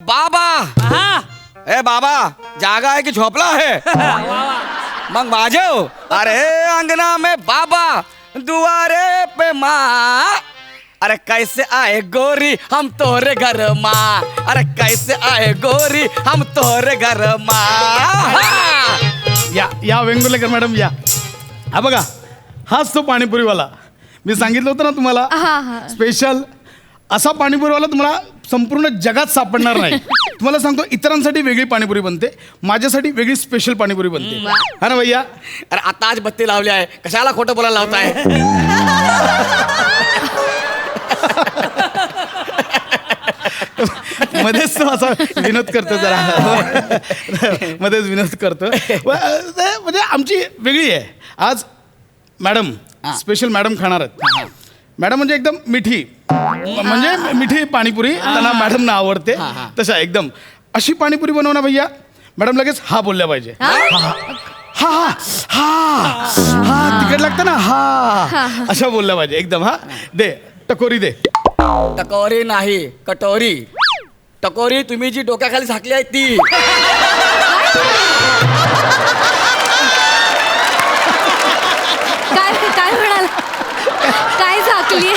बाबा ए बाबा जागा है कि झोपला है? मग माझो अरे अंगना में बाबा दुआरे पे माँ अरे कैसे आए गोरी हम तोरे घर माँ अरे कैसे आए गोरी हम तोरे घर माँ या वेंगुर्लेकर मॅडम या. हा बघा हाच तो पाणीपुरीवाला मी सांगितलं होतं ना तुम्हाला स्पेशल असा पाणीपुरीवाला तुम्हाला संपूर्ण जगात सापडणार नाही. तुम्हाला सांगतो इतरांसाठी वेगळी पाणीपुरी बनते माझ्यासाठी वेगळी स्पेशल पाणीपुरी बनते. हा ना भैया. अरे आता आज बत्ती लावली आहे कशाला खोटं बोलायला लावताय? मध्येच तो असा विनोद करतो जरा मध्येच विनोद करतो म्हणजे आमची वेगळी आहे. आज मॅडम स्पेशल मॅडम खाणार आहेत. मॅडम म्हणजे एकदम मिठी म्हणजे मिठी पाणीपुरी त्यांना मॅडमना आवडते तशा एकदम अशी पाणीपुरी बनव ना भैया. मॅडम लगेच हा बोलल्या पाहिजे. हा हा हा तिकट लागतं ना हा अशा बोलल्या पाहिजे एकदम. हा दे टकोरी दे. टकोरी नाही कटोरी. टकोरी तुम्ही जी डोक्याखाली झाकली आहे ती. काय म्हणाल? काय झाकली?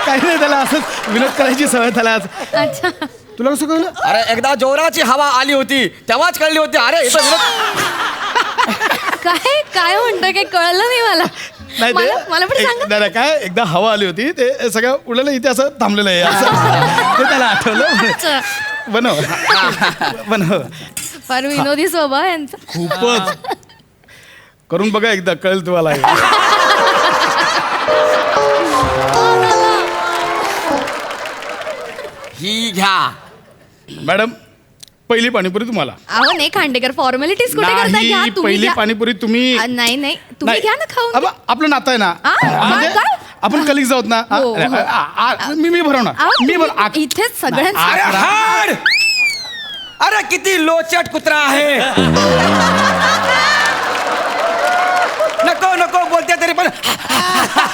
काय नाही त्याला असंच विनोद करायची सवय त्याला आज. अच्छा तुला कसं कळलं? अरे एकदा जोराची हवा आली होती तेव्हाच कळली होती. अरे इथं विनोद काय काय म्हणतोय काही कळलं नाही मला. नाही मला पण सांगा. नाही काय एकदा हवा आली होती ते सगळं उडलेलं इथे असं थांबलेलं आहे असं ते त्याला आठवलं. बनव बनव. फार विनोदी स्वभाव आहे यांचा. खूपच करून बघा एकदा कळेल तुम्हाला. ही घ्या मॅडम पहिली पाणीपुरी तुम्हाला. अहो नाही खांडेकर फॉर्मॅलिटीज कुठे करता? घ्या नाही तुम्ही पहिली घ्या. पाणीपुरी तुम्ही नाही नाही तुम्ही घ्या ना खाऊन. अब आपलं नातं आहे ना म्हणजे काय? आपण कलिग्स आहोत ना. हो, मी भरवणार अहो, मी तुम्ही इथेच सगळ्यांचं अरे हाड! अरे किती लोचट कुत्रा आहे. नको नको बोलते तरी पण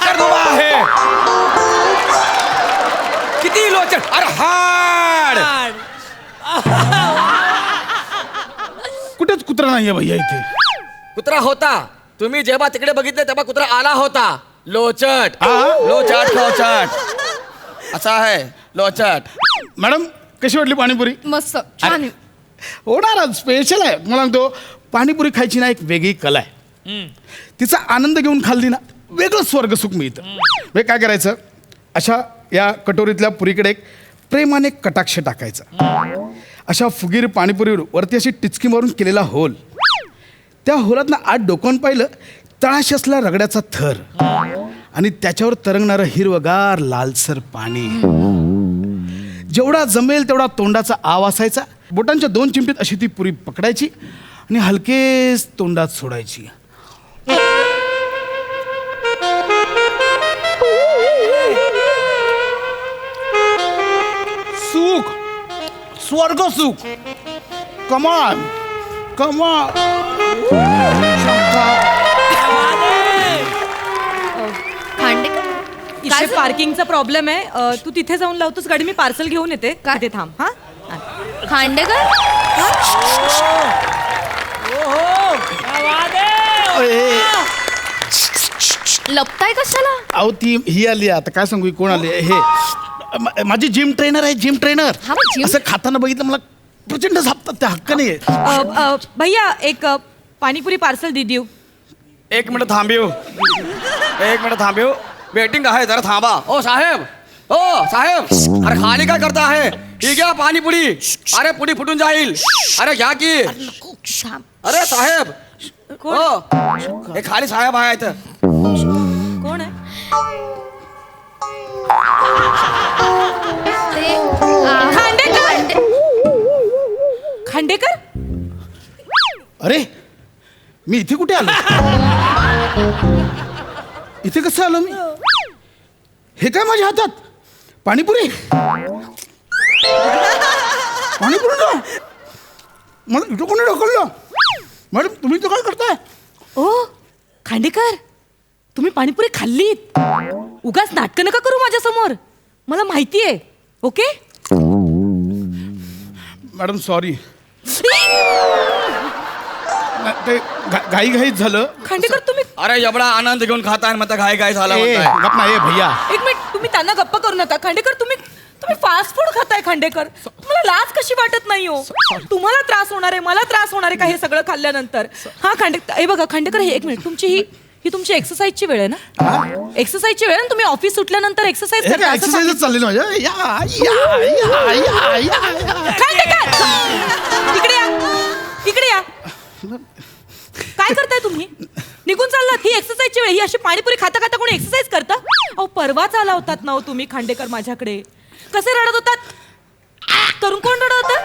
कर उभा आहे. किती लोचट. अरे हाड कुठेच कुत्रा नाहीये भैया इथे. कुत्रा होता. तुम्ही जेव्हा तिकडे बघितले तेव्हा कुत्रा आला होता. लोचट लोचट लोचट असा आहे लोचट. मॅडम कशी वाटली पाणीपुरी? मस्त छान आहे. होणार स्पेशल आहे. मला सांगतो पाणीपुरी खायची ना एक वेगळी कला आहे. तिचा आनंद घेऊन खाल्ली ना वेगळं स्वर्गसुख मिळतं. म्हणजे काय करायचं अशा या कटोरीतल्या पुरीकडे एक प्रेमाने कटाक्ष टाकायचा. अशा फुगीर पाणीपुरीवर वरती अशी टिचकी मारून केलेला होल. त्या होलात ना आत डोकावून पाहिलं तळाशी असला रगड्याचा थर आणि त्याच्यावर तरंगणारं हिरवगार लालसर पाणी. जेवढा जमेल तेवढा तोंडाचा आव असायचा. बोटांच्या 2 चिमटीत अशी ती पुरी पकडायची आणि हलकेच तोंडात सोडायची. सुख स्वर्ग सुख कमाल कमाल. खांडेकर इथे पार्किंगचा प्रॉब्लेम आहे. तू तिथे जाऊन लावतोस गाडी. मी पार्सल घेऊन येते. काय? तिथे थांब. हा खांडेकर लपताय कशाला? अहो ती ही आली आता काय सांगू ही कोण आली हे माझी जिम ट्रेनर आहे. जिम ट्रेनर हा, मग gym- असं खाताना बघितलं मला प्रचंड झापतात त्या हक्क नाही. भैया एक पाणीपुरी पार्सल दीदी. एक मिनिट थांबिव. एक मिनिट थांबिव. वेटिंग आहे जरा थांबा. ओ साहेब ओ साहेब अरे खाली काय करता आहे? ही घ्या पाणीपुरी. अरे पुडी फुटून जाईल. अरे घ्या की. अरे साहेब हो हे खाली साहेब आहेत. कोण आहे? ते खांडेकर. खांडेकर अरे मी इथे कुठे आलो? इथे कसं आलो मी? हे काय माझ्या हातात? पाणीपुरी पाणीपुरी ना मला इथं कोणी ढकललं? मॅडम तुम्ही इथं काय करताय? ओ खांडेकर तुम्ही पाणीपुरी खाल्लीत. उगाच नाटकं नका करू माझ्या समोर. मला माहिती आहे. ओके मॅडम सॉरी ते घाईघाईत झालं. खांडेकर तुम्ही अरे एवढा आनंद घेऊन खाताय मग घाई काय झाला ए, म्हणताय. गप ना ए भैया. एक मिनिट तुम्ही त्यांना गप्प करू नका. खांडेकर तुम्ही फास्ट फूड खाताय. खांडेकर तुम्हाला लाज कशी वाटत नाही हो? तुम्हाला त्रास होणार आहे, मला त्रास होणार आहे का हे सगळं खाल्ल्यानंतर? हा खांडेकर हे बघा खांडेकर, हे एक मिनिट, तुमची ही तुमची एक्सरसाइजची वेळ आहे ना? एक्सरसाइजची वेळ आहे ना? तुम्ही ऑफिस सुटल्यानंतर एक्सरसाइज हे करता काय असं एक्सरसाइजच चाललेलं माझ्या. खांडेकर इकडे या, इकडे या. काय करताय तुम्ही? निघून चाललात. ही एक्सरसाइजची वेळ. ही अशी पाणीपुरी खाता खाता कोणी एक्सरसाइज करता? अहो परवाच आला होतात ना हो तुम्ही खांडेकर माझ्याकडे. कसे रडत होतात? करून कोण रडत होतं?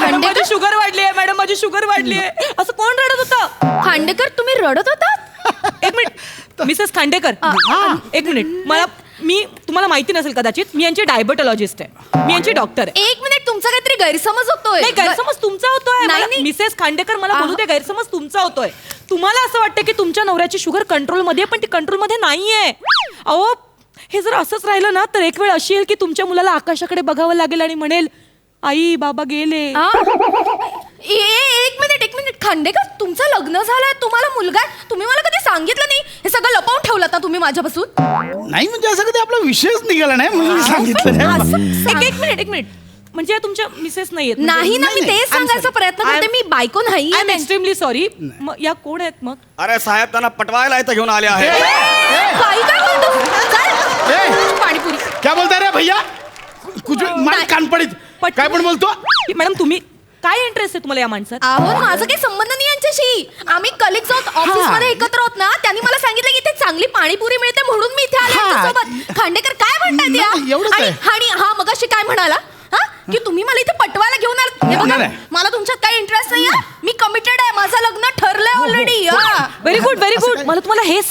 मॅडम माझी शुगर वाढली आहे, मॅडम माझी शुगर वाढली आहे, असं कोण रडत होतं? खांडेकर तुम्ही रडत होतात? एक मिनिट मिसेस खांडेकर, एक मिनिट. मी तुम्हाला माहिती नसेल कदाचित, मी यांची डायबेटॉलॉजिस्ट आहे, मी यांची डॉक्टर आहे. एक मिनिट, तुमचा काहीतरी गैरसमज होतोय. नाही गैरसमज तुमचा होतोय. नाही, मला- नाही. मिसेस खांडेकर मला बोलू दे, गैरसमज तुमचा होतोय. तुम्हाला असं वाटतं की तुमच्या नवऱ्याची शुगर कंट्रोलमध्ये आहे, पण ती कंट्रोलमध्ये नाहीये. अहो हे जर असंच राहिलं ना तर एक वेळ अशी येईल की तुमच्या मुलाला आकाशाकडे बघावं लागेल आणि म्हणेल आई बाबा गेले. एक मिनिट खांडेकर, तुमचं लग्न झालंय, तुम्हाला मुलगा आहे, तुम्ही मला कधी सांगितलं नाही? हे सगळं लपवून ठेवलं ना तुम्ही माझ्यापासून? नाही म्हणजे असं कधी आपला विषयच निघाला नाही म्हणून सांगितलं नाही. एक मिनिट म्हणजे या तुमच्या मिसेस नाहीयेत? नाही ना, मी तेच सांगायचा प्रयत्न करते. मी बायको नाही. I am extremely sorry. या कोण आहेत मग? अरे साहेब त्यांना पटवायला इथं घेऊन आले आहे. काय बोलतो? ए! पाणीपुरी. क्या बोलताय रे भैया? कुछ मान कान पडीत. काय पण बोलतो? मॅडम तुम्ही काय इंटरेस्ट आहे तुम्हाला या माणसात? अहो माझा काही संबंध नाही यांच्याशी. आम्ही कलिग्स आहोत, ऑफिस मध्ये एकत्र आहोत ना. त्यांनी मला सांगितलं की इथे चांगली पाणीपुरी मिळते म्हणून मी इथे आले यांच्यासोबत. खांडेकर काय म्हणतायत या? नाही, एवढंच आहे. आणि हा मगाशी काय म्हणाला हा? की तुम्ही मला इथे पटवायला घेऊन आलात. हे बघा, नाही. मला तुमच्यात काही इंटरेस्ट नाही. मी कमिटेड आहे, माझं लग्न ठरलंय already. Very good very good. मला तुम्हाला हेच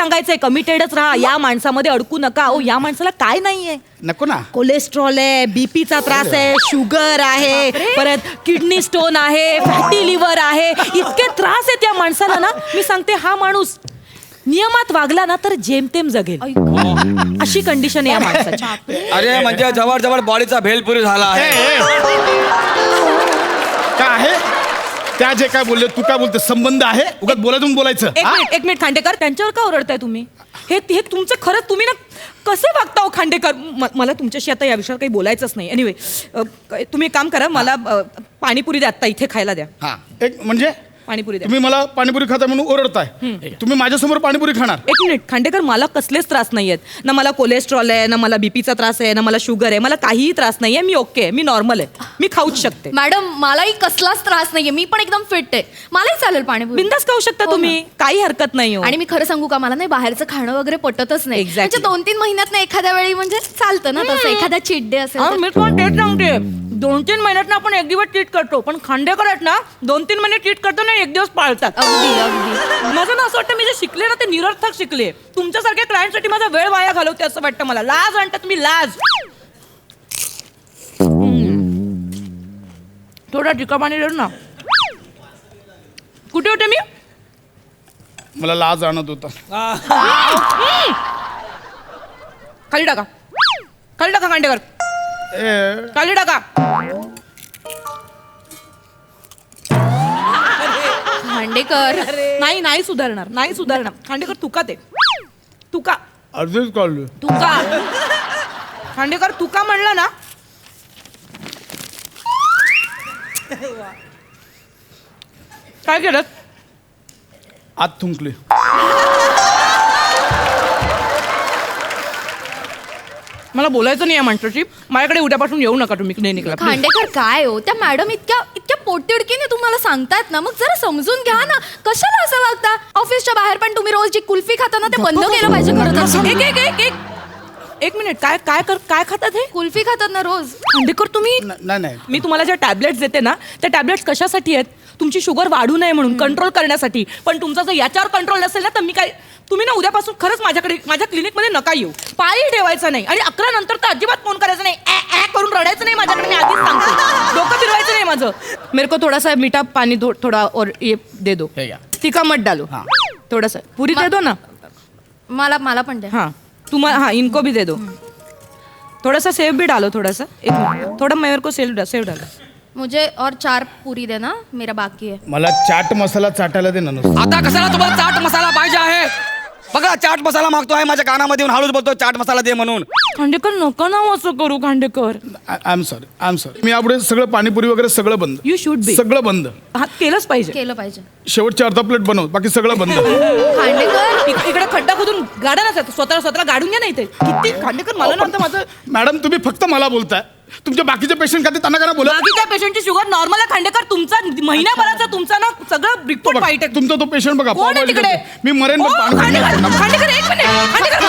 सांगायचंय, कमिटेडच राहा, या माणसामध्ये अडकू नका. ओ या माणसाला काय नाहीये? नको ना. कोलेस्ट्रॉल आहे, बीपीचा त्रास आहे, शुगर आहे, परत किडनी स्टोन आहे, फॅटी लिव्हर आहे, इतके त्रास आहेत या माणसाला ना. मी सांगते हा माणूस नियमात वागला ना तर जेमतेम जगेल, अशी कंडिशन आहे या माणसाची. अरे म्हणजे जवळ बॉडीचा भेलपुरी झाला आहे. काय आहे त्या जे काय बोलले, तू काय बोलते? संबंध आहे उगाच बोलायचं बोलायचं. एक मिनिट खांडेकर, त्यांच्यावर का ओरडताय तुम्ही? हे तुमचं खरंच तुम्ही ना कसे वागता हो खांडेकर? मला तुमच्याशी आता या विषयावर काही बोलायचंच नाही. एनिवे तुम्ही एक काम करा, मला पाणीपुरी द्या आत्ता इथे खायला द्या. हा एक म्हणजे पाणीपुरी द्या. तुम्ही मला पाणीपुरी खाता म्हणून ओरडताय. तुम्ही माझ्यासमोर पाणीपुरी खाणार? एक मिनिट खांडेकर, मला कसलेच त्रास नाहीयेत ना. मला कोलेस्ट्रॉल आहे ना, मला बीपीचा त्रास आहे ना, मला शुगर आहे, मला काहीही त्रास नाहीये. मी ओके आहे, मी नॉर्मल आहे, मी खाऊच शकते. मॅडम मलाही कसलाच त्रास नाहीये, मी पण एकदम फिट आहे, मलाही चालेल पाणीपुरी. बिंदास खाऊ शकता हो तुम्ही, काही हरकत नाही हो. आणि मी खरं सांगू का, मला नाही बाहेरचं खाणं वगैरे पटतच नाही. Exactly. म्हणजे 2-3 महिन्यात ना एखाद्या वेळी म्हणजे चालतं ना तसं, एखादा चीट डे असेल तर. मी पण तेच सांगते, 2-3 महिन्यात आपण एक दिवस ट्रीट करतो, पण खांडेकर आहेत ना 2-3 महिने ट्रीट करतो ना, एक दिवस पाळतात. अगदी माझं ना असं वाटतं मी जे शिकले ना ते निरर्थक शिकले. तुमच्यासारख्या क्लायंटसाठी माझा वेळ वाया घालवते असं वाटतं मला. लाज आणता तुम्ही, लाज. थोडा टिका पाणी देऊ ना. कुठे होते मी? मला लाज आणत होता. खाली टाका, खाली टाका खांडेकर, खाली टाका. खांडेकर नाही सुधारणार खांडेकर. तुका ते तुका अर्धच काढलो. तुका खांडेकर, तुका म्हणलं ना. काय केलं? आत थुंकले. मला बोलायचं नाही या माणसाची. माझ्याकडे उद्यापासून येऊ नका तुम्ही क्लिनिकला. खांडेकर काय हो, त्या मॅडम इतक्या पोटतिडकीने तुम्हाला सांगतायत ना, मग जरा समजून घ्या ना. कशाला असं वागता? ऑफिसच्या बाहेर पण तुम्ही रोज जी कुल्फी खाता ना, ते बंद केलं पाहिजे खरं तर. एक मिनिट, काय खातात हे? कुल्फी खातात ना रोज. खांडेकर तुम्ही, नाही मी तुम्हाला ज्या टॅबलेट्स देते ना, त्या टॅबलेट्स कशासाठी आहेत? तुमची शुगर वाढू नये म्हणून, कंट्रोल करण्यासाठी. पण तुमचा जर याच्यावर कंट्रोल नसेल ना, तर मी काय, तुम्ही ना उद्यापासून खरंच माझ्या क्लिनिकमध्ये नका येऊ. पायी ठेवायचं नाही, आणि 11 नंतर तर अजिबात फोन करायचा नाही. ऍ करून रडायचं नाही माझ्याकडे, मी आधीच सांगते. डोकं फिरवायचं नाही माझं. मेरे को थोड़ा सा मीठा पानी थोड़ा और ये दे दो, तीखा मत डालो. थोड़ा सा पुरी दे दो ना. मला पण द्या. हाँ तुम्हारा, हाँ इनको भी दे दो. थोडासा सेव भी डालो, थोडासा एक मिनट, थोड़ा मेरे को सेव डालो. मुझे और 4 पूरी देना, मेरा बाकी है. मला चाट मसाला चाटायला दे ना नुसतं. आता कशाला तुम्हाला चाट मसाला पाहिजे आहे? बघा चाट मसाला मागतोय, माझ्या कानामध्ये येऊन हळूच बोलतो चाट मसाला दे म्हणून. खांडेकर नका ना असं करू खांडेकर. I am sorry. मी यापुढे सगळं पाणीपुरी वगैरे सगळं बंद. You should be. सगळं बंद. हा केलंच पाहिजे. केलं पाहिजे. शेवटची अर्धा प्लेट बनव, बाकी सगळं बंद. खांडेकर इकडे खड्डा खोदून गाडा ना स्वतःला गाडून घ्या नाही ते किती. खांडेकर मला नव्हतं माझं. मॅडम तुम्ही फक्त मला बोलताय, तुमच्या बाकीचे पेशंट खाते त्यांना करा बोला. बाकीच्या पेशंटची शुगर नॉर्मल आहे खांडेकर. तुमचा महिन्याभराचा तुमचा ना सगळं रिपोर्ट वाईट आहे. तुमचा तो पेशंट बघा, कोण आहे तिकडे? मी मरेन ओ, पण पाणी- खांडेकर एक मिनिट. खांडेकर